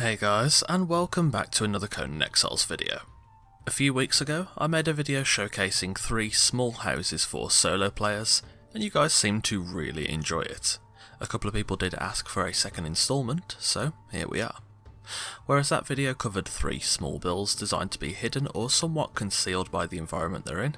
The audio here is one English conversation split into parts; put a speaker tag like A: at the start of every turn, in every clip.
A: Hey guys, and welcome back to another Conan Exiles video. A few weeks ago, I made a video showcasing 3 small houses for solo players, and you guys seemed to really enjoy it. A couple of people did ask for a second installment, so here we are. Whereas that video covered 3 small builds designed to be hidden or somewhat concealed by the environment they're in,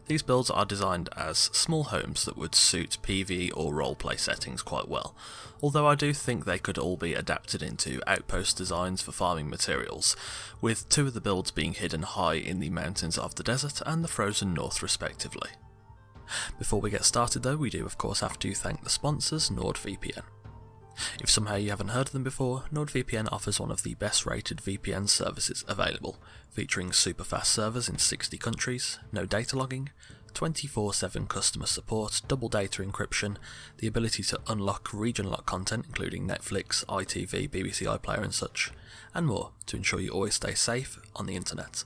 A: these builds are designed as small homes that would suit PvE or roleplay settings quite well, although I do think they could all be adapted into outpost designs for farming materials, with 2 of the builds being hidden high in the mountains of the desert and the frozen north respectively. Before we get started though, we do of course have to thank the sponsors NordVPN. If somehow you haven't heard of them before, NordVPN offers one of the best rated VPN services available, featuring super fast servers in 60 countries, no data logging, 24/7 customer support, double data encryption, the ability to unlock region lock content including Netflix, ITV, BBC iPlayer and such, and more to ensure you always stay safe on the internet.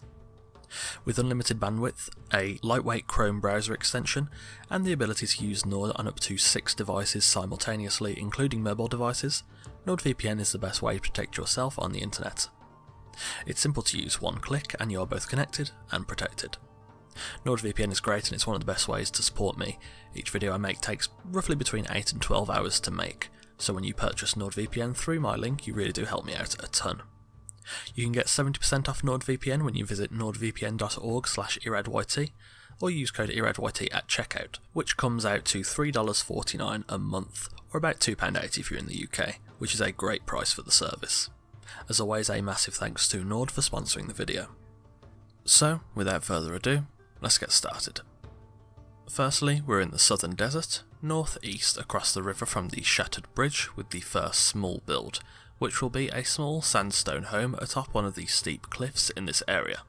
A: With unlimited bandwidth, a lightweight Chrome browser extension, and the ability to use Nord on up to 6 devices simultaneously, including mobile devices, NordVPN is the best way to protect yourself on the internet. It's simple to use, one click and you are both connected and protected. NordVPN is great and it's one of the best ways to support me. Each video I make takes roughly between 8 and 12 hours to make, so when you purchase NordVPN through my link you really do help me out a ton. You can get 70% off NordVPN when you visit nordvpn.org/iradYT, or use code iradYT at checkout, which comes out to $3.49 a month, or about £2.80 if you're in the UK, which is a great price for the service. As always, a massive thanks to Nord for sponsoring the video. So, without further ado, let's get started. Firstly, we're in the southern desert, northeast across the river from the Shattered Bridge with the first small build, which will be a small sandstone home atop one of the steep cliffs in this area.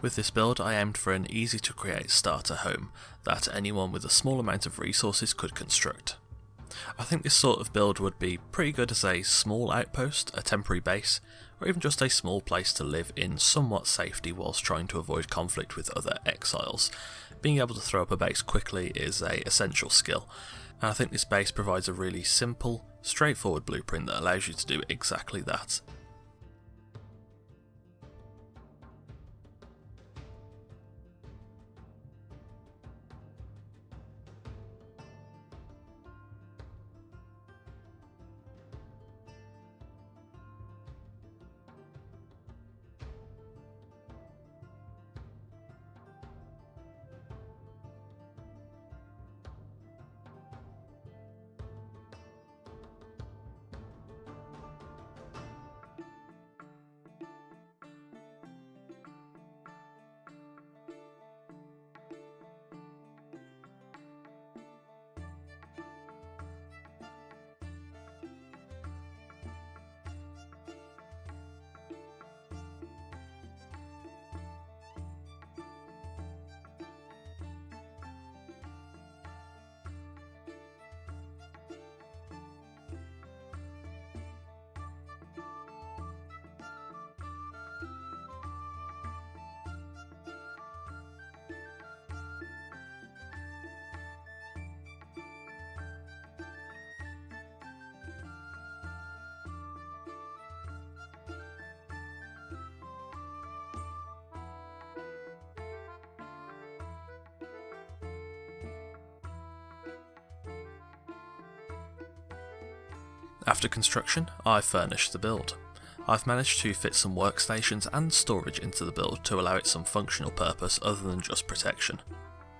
A: With this build I aimed for an easy to create starter home that anyone with a small amount of resources could construct. I think this sort of build would be pretty good as a small outpost, a temporary base, or even just a small place to live in somewhat safety whilst trying to avoid conflict with other exiles. Being able to throw up a base quickly is an essential skill, and I think this base provides a really simple, straightforward blueprint that allows you to do exactly that. After construction, I furnished the build. I've managed to fit some workstations and storage into the build to allow it some functional purpose other than just protection.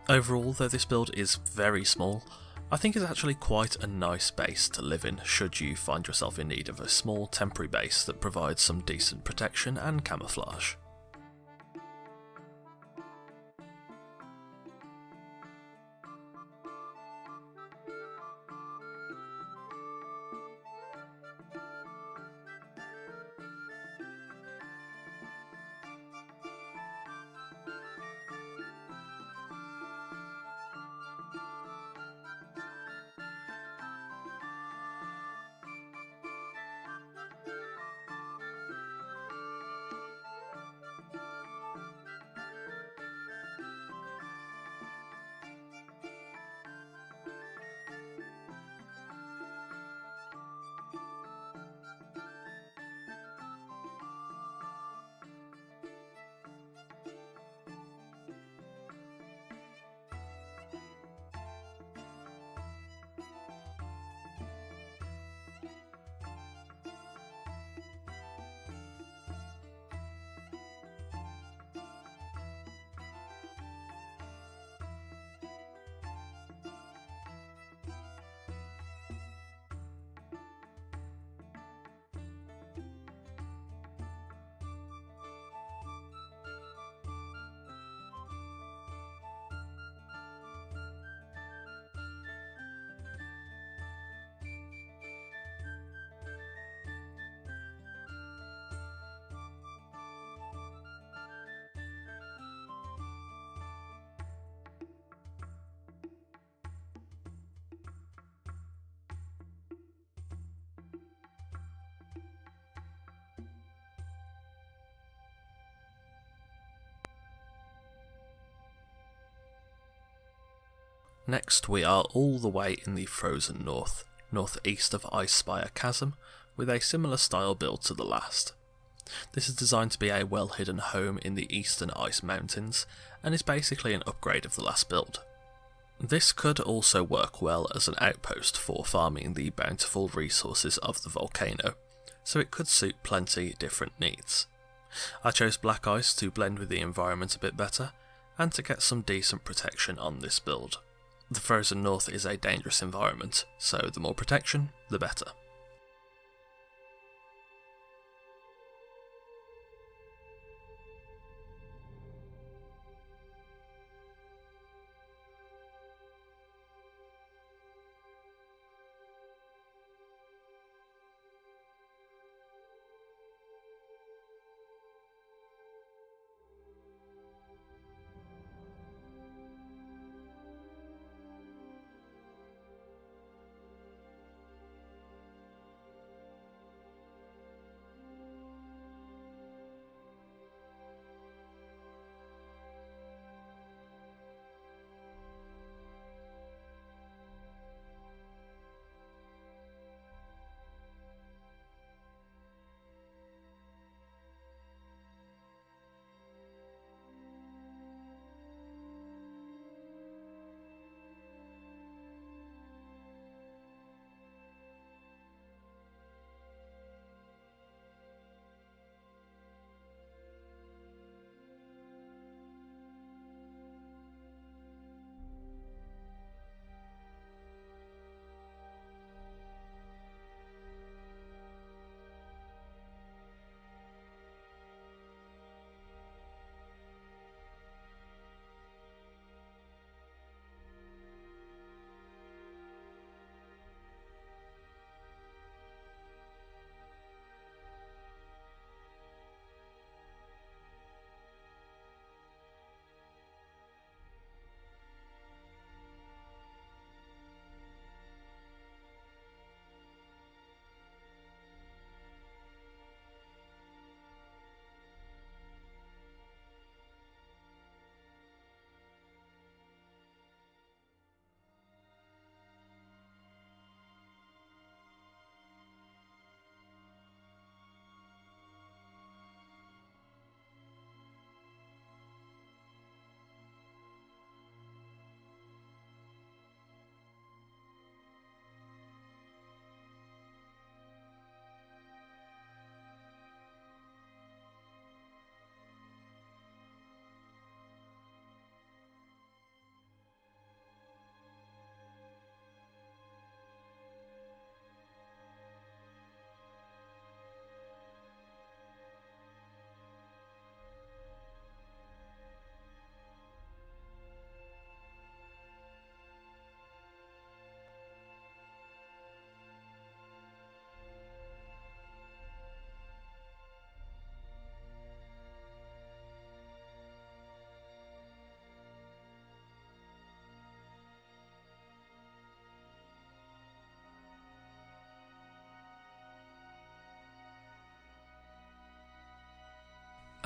A: Overall, though this build is very small, I think it's actually quite a nice base to live in should you find yourself in need of a small temporary base that provides some decent protection and camouflage. Next we are all the way in the frozen north, northeast of Icespire Chasm, with a similar style build to the last. This is designed to be a well-hidden home in the eastern ice mountains, and is basically an upgrade of the last build. This could also work well as an outpost for farming the bountiful resources of the volcano, so it could suit plenty different needs. I chose black ice to blend with the environment a bit better, and to get some decent protection on this build. The frozen north is a dangerous environment, so the more protection, the better.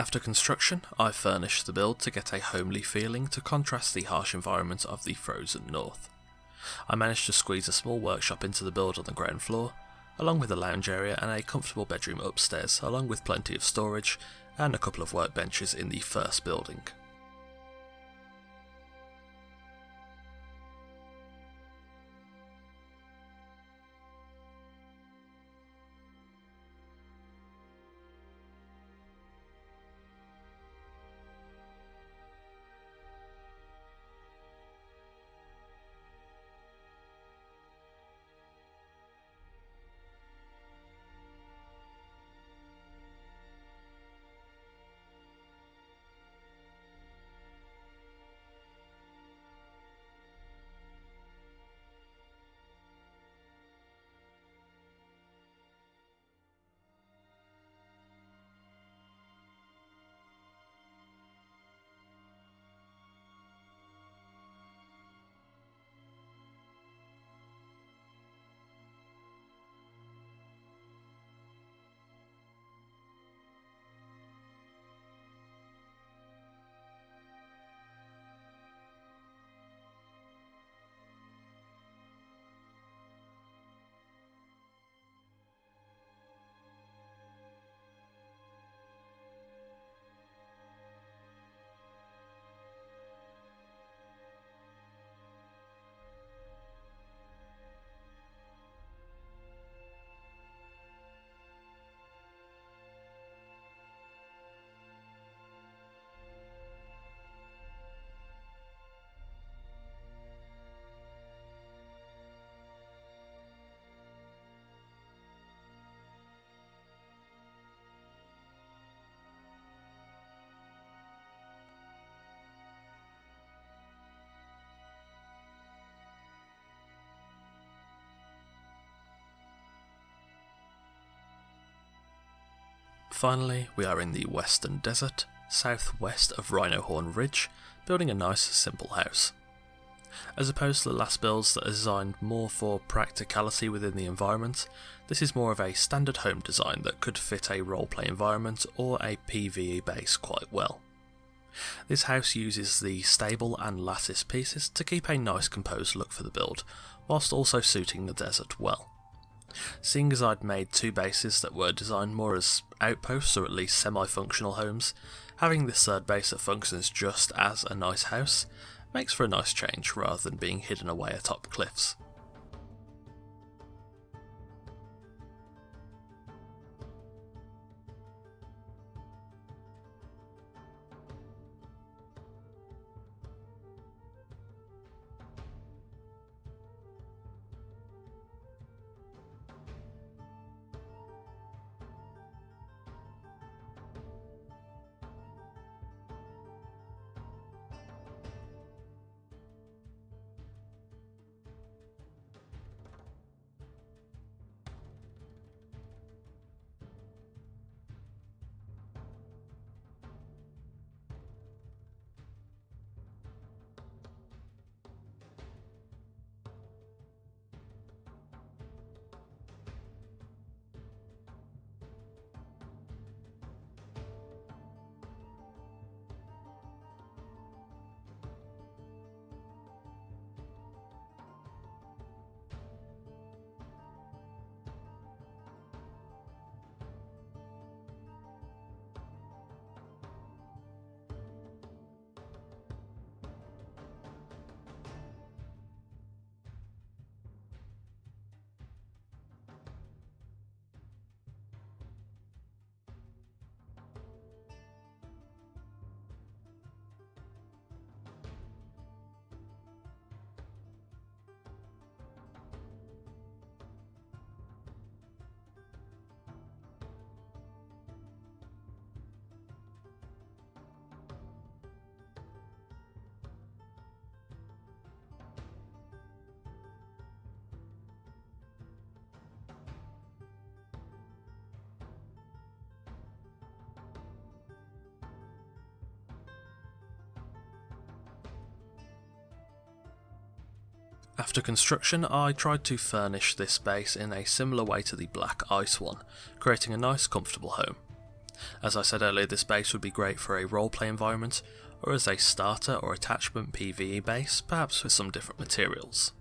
A: After construction, I furnished the build to get a homely feeling to contrast the harsh environment of the frozen north. I managed to squeeze a small workshop into the build on the ground floor, along with a lounge area and a comfortable bedroom upstairs, along with plenty of storage and a couple of workbenches in the first building. Finally, we are in the Western Desert, southwest of Rhinohorn Ridge, building a nice simple house. As opposed to the last builds that are designed more for practicality within the environment, this is more of a standard home design that could fit a roleplay environment or a PvE base quite well. This house uses the stable and lattice pieces to keep a nice composed look for the build, whilst also suiting the desert well. Seeing as I'd made two bases that were designed more as outposts or at least semi-functional homes, having this third base that functions just as a nice house makes for a nice change rather than being hidden away atop cliffs. After construction, I tried to furnish this base in a similar way to the Black Ice one, creating a nice comfortable home. As I said earlier, this base would be great for a roleplay environment, or as a starter or attachment PvE base, perhaps with some different materials.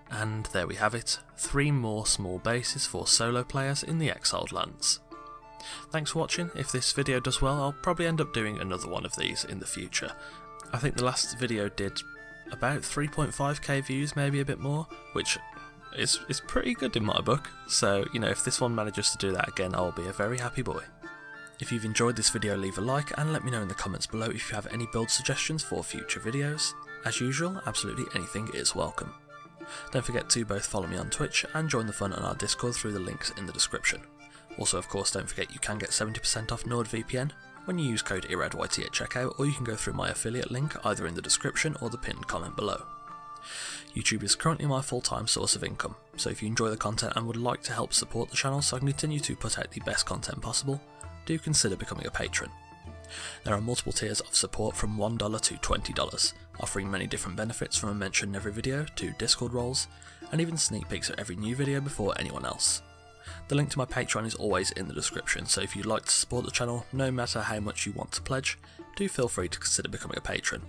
A: And there we have it, 3 more small bases for solo players in the Exiled Lands. Thanks for watching. If this video does well, I'll probably end up doing another one of these in the future. I think the last video did about 3.5k views, maybe a bit more, which is pretty good in my book, so you know, if this one manages to do that again, I'll be a very happy boy. If you've enjoyed this video, leave a like and let me know in the comments below if you have any build suggestions for future videos. As usual, absolutely anything is welcome. Don't forget to both follow me on Twitch and join the fun on our Discord through the links in the description. Also, of course, don't forget you can get 70% off NordVPN when you use code IRADYT at checkout, or you can go through my affiliate link either in the description or the pinned comment below. YouTube is currently my full-time source of income, so if you enjoy the content and would like to help support the channel so I can continue to put out the best content possible, do consider becoming a patron. There are multiple tiers of support from $1 to $20, offering many different benefits from a mention in every video to Discord roles, and even sneak peeks of every new video before anyone else. The link to my Patreon is always in the description, so if you'd like to support the channel, no matter how much you want to pledge, do feel free to consider becoming a patron.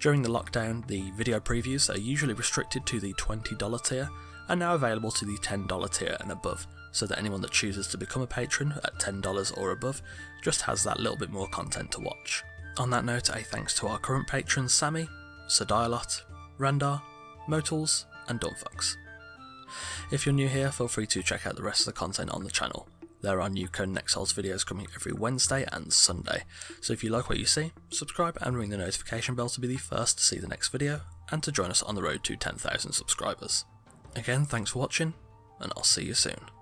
A: During the lockdown, the video previews that are usually restricted to the $20 tier are now available to the $10 tier and above, so that anyone that chooses to become a patron at $10 or above just has that little bit more content to watch. On that note, a thanks to our current patrons Sammy, Sir Dialot, Randar, Motals and Dumbfucks. If you're new here, feel free to check out the rest of the content on the channel. There are new Conan Exiles videos coming every Wednesday and Sunday, so if you like what you see, subscribe and ring the notification bell to be the first to see the next video, and to join us on the road to 10,000 subscribers. Again, thanks for watching, and I'll see you soon.